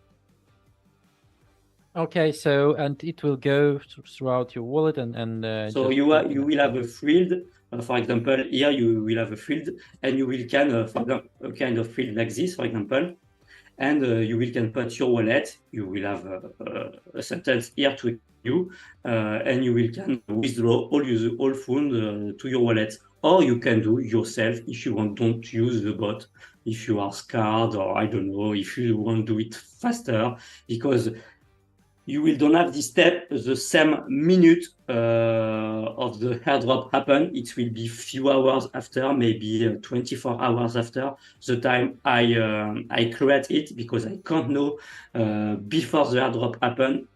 Okay, so and it will go throughout your wallet and so you will have a field. For example, here you will have a field, and you will can for example, a kind of field like this, for example, and you will can put your wallet. You will have a sentence here to you, and you will can withdraw all funds to your wallet, or you can do yourself if you want. Don't use the bot if you are scared, or I don't know, if you want to do it faster, because you will don't have this step the same minute of the airdrop happen. It will be few hours after, maybe 24 hours after the time I create it, because I can't know before the airdrop happen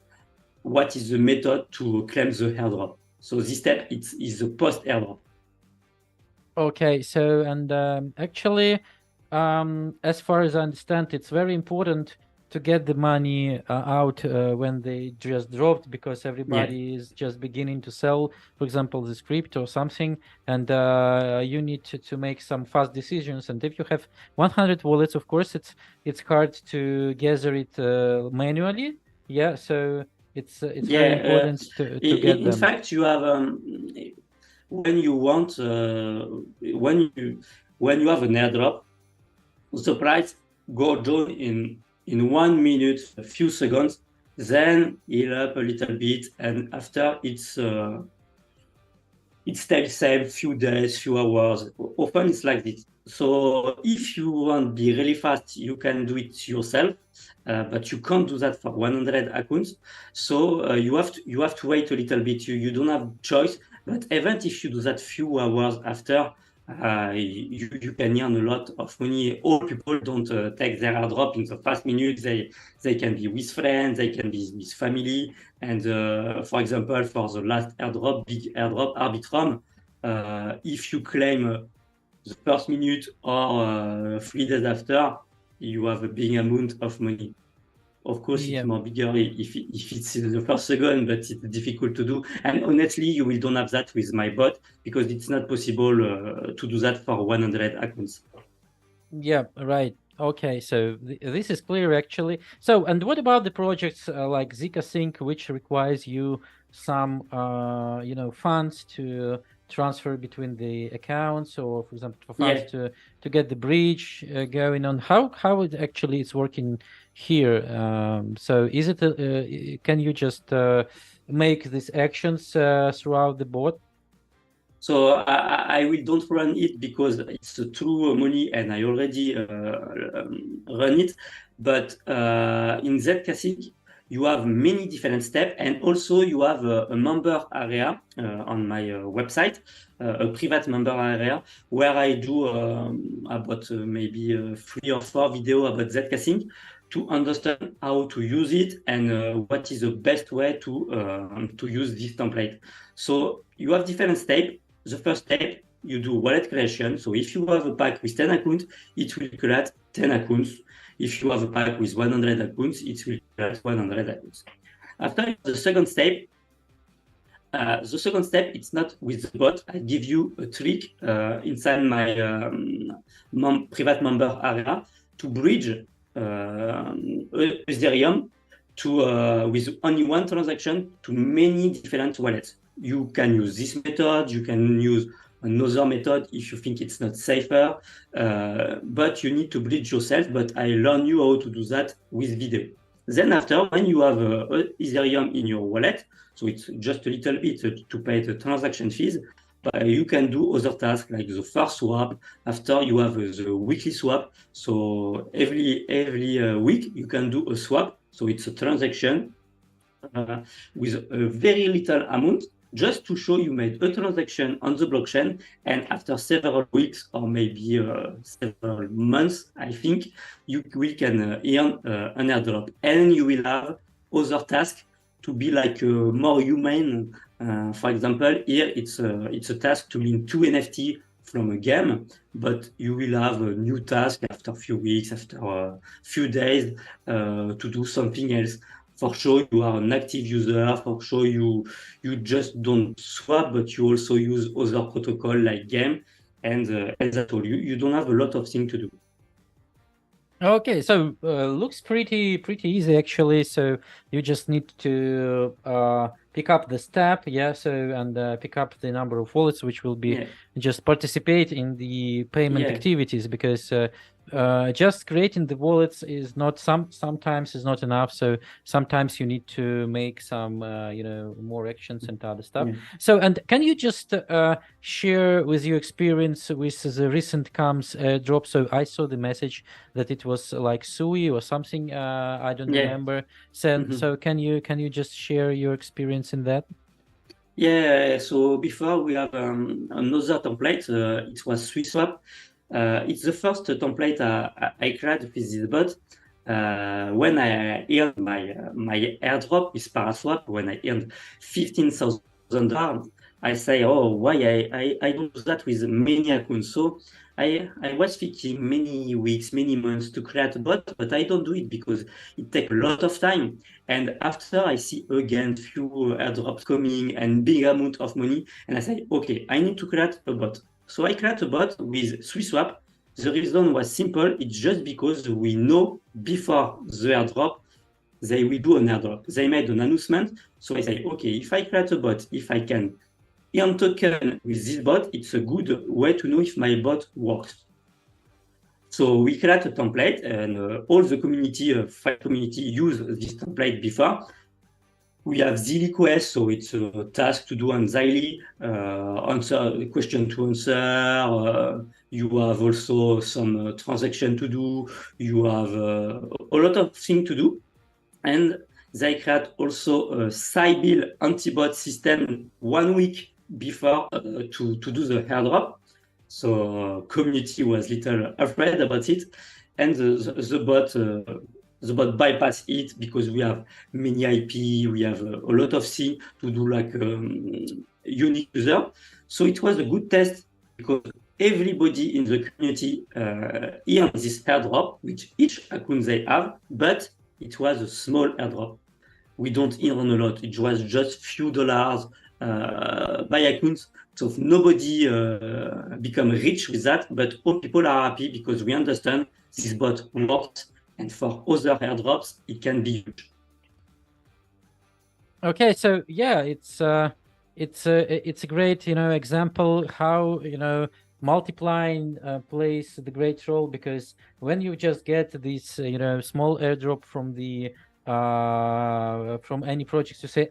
what is the method to claim the airdrop. So this step is the post airdrop. Okay, so and actually, as far as I understand, it's very important to get the money out when they just dropped, because everybody is just beginning to sell, for example, the script or something, and you need to make some fast decisions. And if you have 100 wallets, of course, it's hard to gather it manually. Yeah, so it's very important to get them. In fact, you have when you want when you have an airdrop, the price go down in 1 minute, a few seconds, then heal up a little bit, and after it stays same few days, few hours. Often it's like this. So if you want to be really fast, you can do it yourself, but you can't do that for 100 accounts. So you have to wait a little bit. You don't have choice. But even if you do that few hours after, you can earn a lot of money. All people don't take their airdrop in the first minute. They can be with friends, they can be with family. And for example, for the last airdrop, big airdrop, Arbitrum, if you claim the first minute or 3 days after, you have a big amount of money. Of course, it's more bigger if it's in the first second, but it's difficult to do. And honestly, you will don't have that with my bot, because it's not possible to do that for 100 accounts. Yeah, right. Okay, so this is clear actually. So, and what about the projects like Zika Sync, which requires you some, funds to transfer between the accounts, or for example, for funds to get the bridge going on? How it actually is working here? So, is it can you just make these actions throughout the board? So I will don't run it because it's true money and I already run it. But in Zcash, you have many different steps, and also you have a member area on my website, a private member area, where I do about maybe 3 or 4 videos about Zcash to understand how to use it and what is the best way to use this template. So you have different steps. The first step, you do wallet creation. So if you have a pack with 10 accounts, it will create 10 accounts. If you have a pack with 100 accounts, it will create 100 accounts. After the second step, it's not with the bot. I give you a trick inside my private member area to bridge Ethereum to with only one transaction to many different wallets. You can use this method, you can use another method if you think it's not safer, but you need to bridge yourself. But I learn you how to do that with video. Then after, when you have Ethereum in your wallet, so it's just a little bit to pay the transaction fees, but you can do other tasks like the first swap. After you have the weekly swap, so every week you can do a swap. So it's a transaction with a very little amount, just to show you made a transaction on the blockchain. And after several weeks or maybe several months, I think we can earn an airdrop, and you will have other tasks to be like more human. For example, here it's a task to mint 2 NFT from a game, but you will have a new task after a few weeks, after a few days, to do something else. For sure, you are an active user. For sure, you just don't swap, but you also use other protocol like game. And as I told you, you don't have a lot of things to do. Okay, so looks pretty easy actually. So you just need to pick up the step, yeah. So and pick up the number of wallets which will be just participate in the payment activities, because just creating the wallets is not sometimes is not enough. So sometimes you need to make some more actions and other stuff. So, and can you just share with your experience with the recent comes drop? So I saw the message that it was like Sui or something. I don't remember. So can you just share your experience in that? Yeah. So before we have another template. It was SwiSwap. It's the first template I created with this bot. When I earned my airdrop with Paraswap, when I earned $15,000, I say, oh, why I don't do that with many accounts. So I was thinking many weeks, many months to create a bot, but I don't do it because it takes a lot of time. And after I see again few airdrops coming and big amount of money, and I say, okay, I need to create a bot. So I create a bot with SwiSwap. The reason was simple. It's just because we know before the airdrop, they will do an airdrop. They made an announcement. So I say, okay, if I create a bot, if I can earn token with this bot, it's a good way to know if my bot works. So we create a template, and all the community, Fi community, use this template before. We have daily quest, so it's a task to do on daily, answer question to answer. You have also some transaction to do. You have a lot of things to do, and they create also a Sybil antibot system 1 week before to do the airdrop. So community was little afraid about it, and the bot bypass it because we have many IP, we have a lot of things to do like unique user. So it was a good test because everybody in the community earned this airdrop, which each account they have, but it was a small airdrop. We don't earn a lot. It was just few dollars by accounts. So nobody become rich with that, but all people are happy because we understand this bot works, and for other airdrops, it can be huge. Okay, so yeah, it's a great example how multiplying plays the great role, because when you just get this small airdrop from the from any project, you say,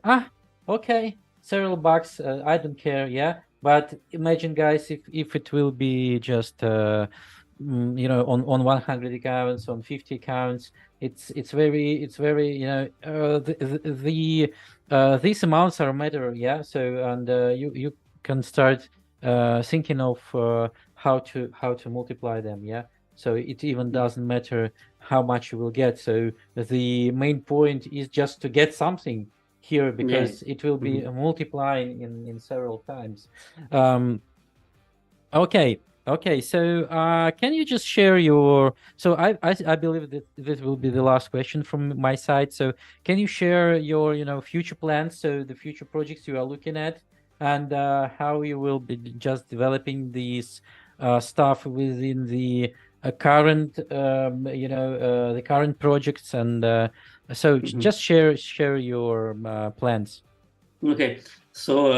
okay, several bucks, I don't care, yeah. But imagine, guys, if it will be just on 100 accounts, on 50 accounts, it's very these amounts are matter, yeah. So, and you can start thinking of how to multiply them, yeah. So it even doesn't matter how much you will get. So the main point is just to get something here, because it will be multiplying in several times. Okay, so can you just share your, so I believe that this will be the last question from my side. So can you share your future plans, so the future projects you are looking at, and how you will be just developing these stuff within the current the current projects, and So just share your plans. Okay, so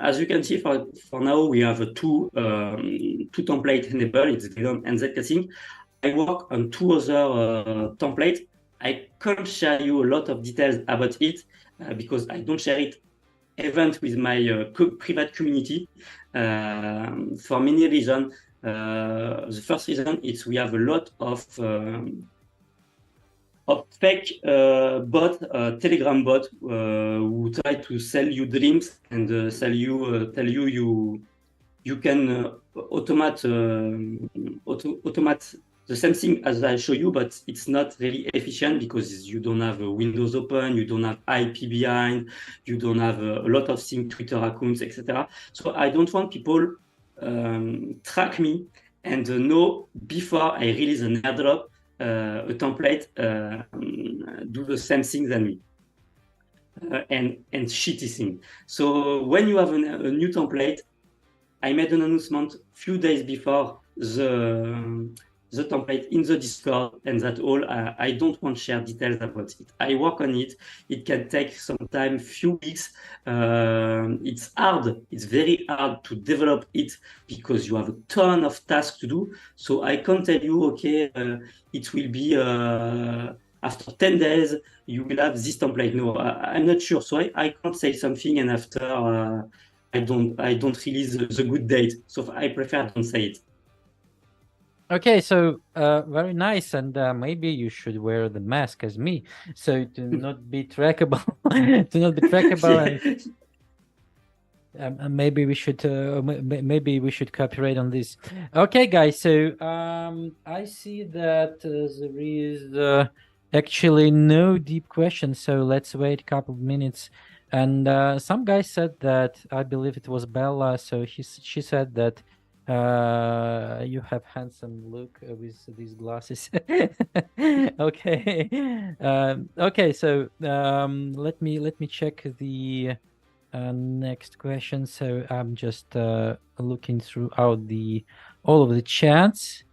as you can see, for now we have two templates enabled. It's Venom and Zcasing. I work on two other templates. I can't share you a lot of details about it because I don't share it even with my private community for many reasons. The first reason is we have a lot of fake bot, Telegram bot, who try to sell you dreams and tell you you can automate the same thing as I show you, but it's not really efficient because you don't have Windows open, you don't have IP behind, you don't have a lot of things, Twitter accounts, etc. So I don't want people track me and know before I release an airdrop a template do the same thing than me. And shitty thing. So when you have a new template, I made an announcement few days before the template in the Discord, and that's all. I don't want to share details about it. I work on it. It can take some time, few weeks. It's hard. It's very hard to develop it because you have a ton of tasks to do. So I can't tell you, okay, it will be after 10 days, you will have this template. No, I'm not sure. So I can't say something and after I don't release the good date. So I prefer don't say it. Okay, so very nice, and maybe you should wear the mask as me, so to not be trackable, to not be trackable, and maybe we should copyright on this. Okay, guys, so I see that there is actually no deep questions, so let's wait a couple of minutes. And some guy said that, I believe it was Bella, so she said that you have handsome look with these glasses. Okay. Okay, so let me check the next question. So I'm just looking throughout all of the chats.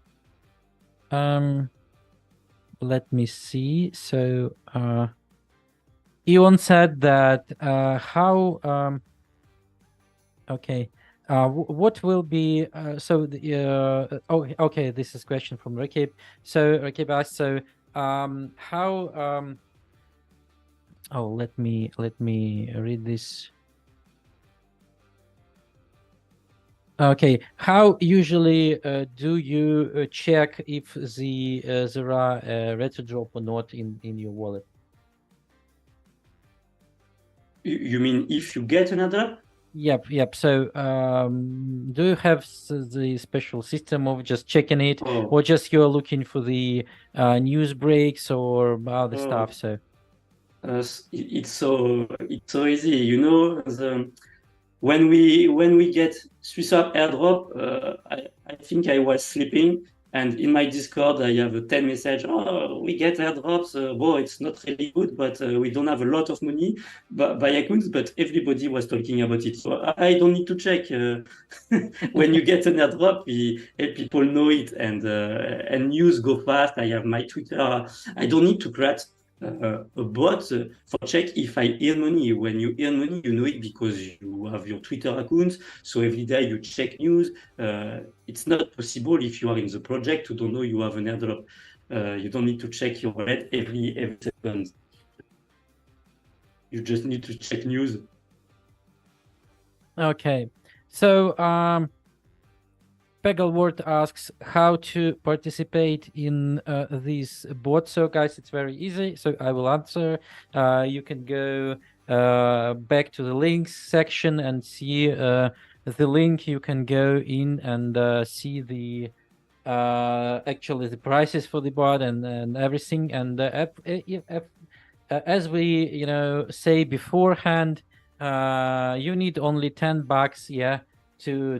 Let me see. So Ewan said that how okay. What will be so the oh, okay, this is a question from Rakib. So Rakib asked, so how oh, let me read this. Okay, how usually do you check if there are RetroDrop or not in your wallet? You mean if you get another? Yep. So, do you have the special system of just checking it, or just you're looking for the news breaks or other stuff? So, it's so easy, you know. When we get Swissop airdrop, I think I was sleeping, and in my Discord I have a 10 message. Oh, we get airdrops. Well, it's not really good, but we don't have a lot of money by accounts. But everybody was talking about it, so I don't need to check. When you get an airdrop, people know it, and news go fast. I have my Twitter. I don't need to create a bot for check if I earn money. When you earn money, you know it because you have your Twitter account. So every day you check news. It's not possible if you are in the project to don't know you have an airdrop. You don't need to check your wallet every second. You just need to check news. okay. So, Pegalwort asks how to participate in these bots. So guys, it's very easy. So I will answer. You can go back to the links section and see the link. You can go in and see the actually the prices for the bot and everything. And as we say beforehand, you need only $10, yeah, to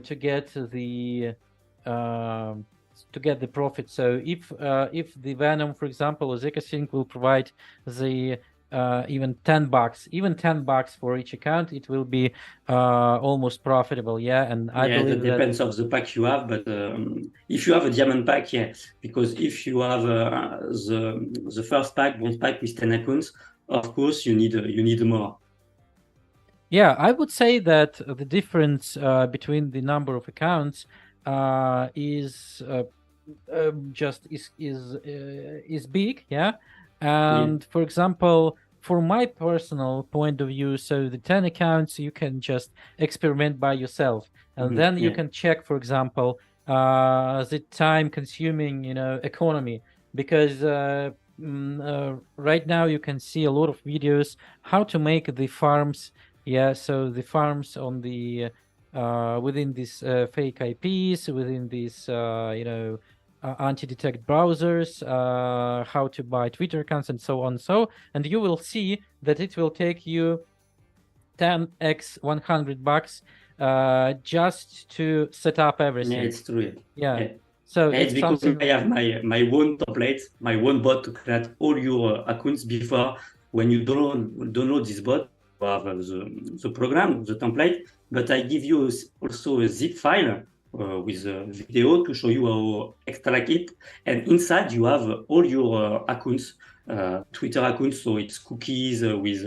get the profit. So if the Venom, for example, or Zcasync will provide the even $10, even $10 for each account, it will be almost profitable. Yeah, and I believe that depends of the pack you have, but if you have a diamond pack, yeah, because if you have the first pack, bronze pack with 10 accounts, of course you need more. Yeah, I would say that the difference between the number of accounts is is big. Yeah, and for example, for my personal point of view, so the 10 accounts you can just experiment by yourself, and then you can check, for example, the time consuming, economy, because right now you can see a lot of videos how to make the farms. Yeah, so the farms on the within these fake IPs, within these anti-detect browsers, how to buy Twitter accounts, and so on. And you will see that it will take you 10x $100 just to set up everything. Yeah, it's true. Yeah. So it's because I have my own template, my own bot to create all your accounts before. When you download this bot, you have the program, the template, but I give you also a zip file with a video to show you how extract it. And inside you have all your accounts, Twitter accounts, so it's cookies with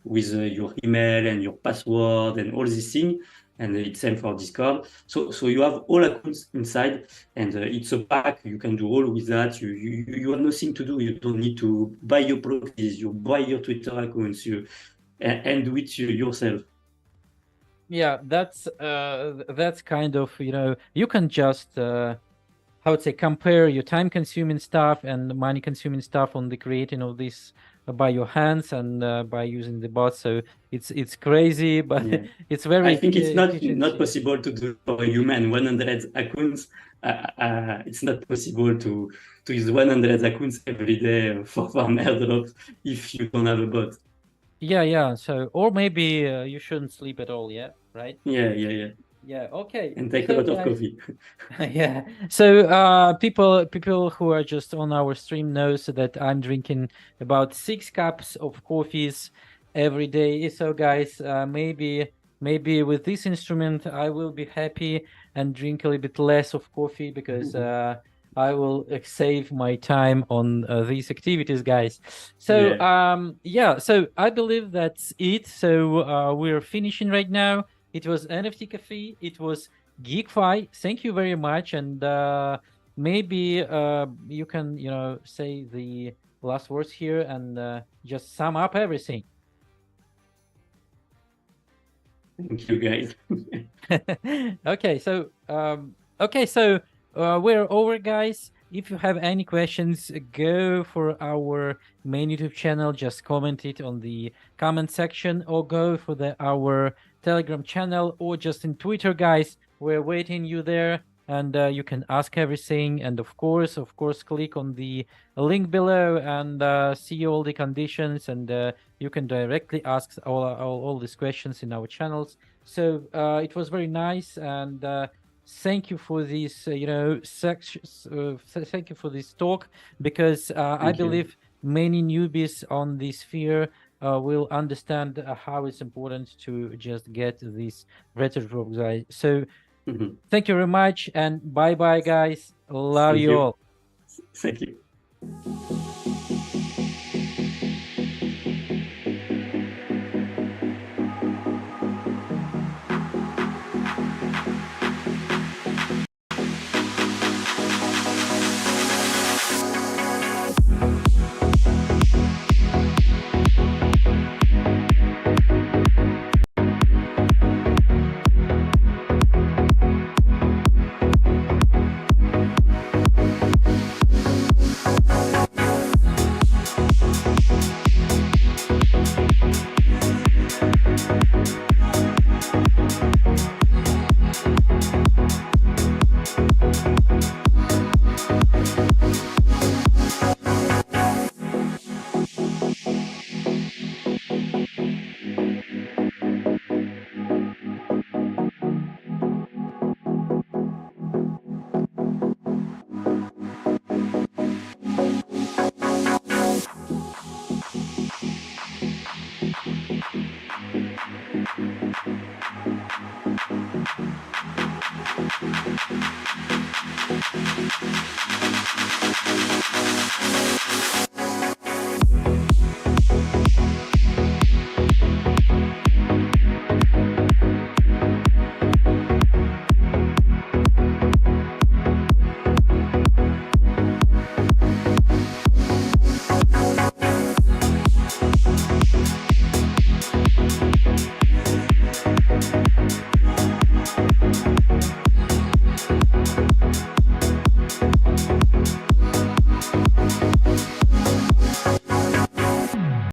your email and your password and all these things. And it's same for Discord. So you have all accounts inside, and it's a pack. You can do all with that. You have nothing to do. You don't need to buy your proxies. You buy your Twitter accounts. And do it yourself. Yeah, that's kind of, you can just how would say, compare your time-consuming stuff and money-consuming stuff on the creating of this by your hands and by using the bot. So it's crazy, but it's very. I think it's not possible to do for a human 100 accounts. It's not possible to use 100 accounts every day for farm airdrops if you don't have a bot. Yeah. So, or maybe you shouldn't sleep at all. Yeah, right. Yeah, okay. And take a lot of coffee. Yeah. So people who are just on our stream knows that I'm drinking about 6 cups of coffees every day. So guys, maybe with this instrument I will be happy and drink a little bit less of coffee, because I will save my time on these activities, guys. So so I believe that's it. So we're finishing right now. It was NFT CaFe. It was GeekFi. Thank you very much. And maybe you can, say the last words here and just sum up everything. Thank you, guys. Okay, so we're over, guys. If you have any questions, go for our main YouTube channel. Just comment it on the comment section, or go for our Telegram channel, or just in Twitter, guys. We're waiting you there, and you can ask everything. And of course, click on the link below and see all the conditions, and you can directly ask all these questions in our channels. So it was very nice, and thank you for this, thank you for this talk, because I believe many newbies on this sphere will understand how it's important to just get this RetroDrop, guys. So thank you very much, and bye-bye, guys. Love you all. Thank you.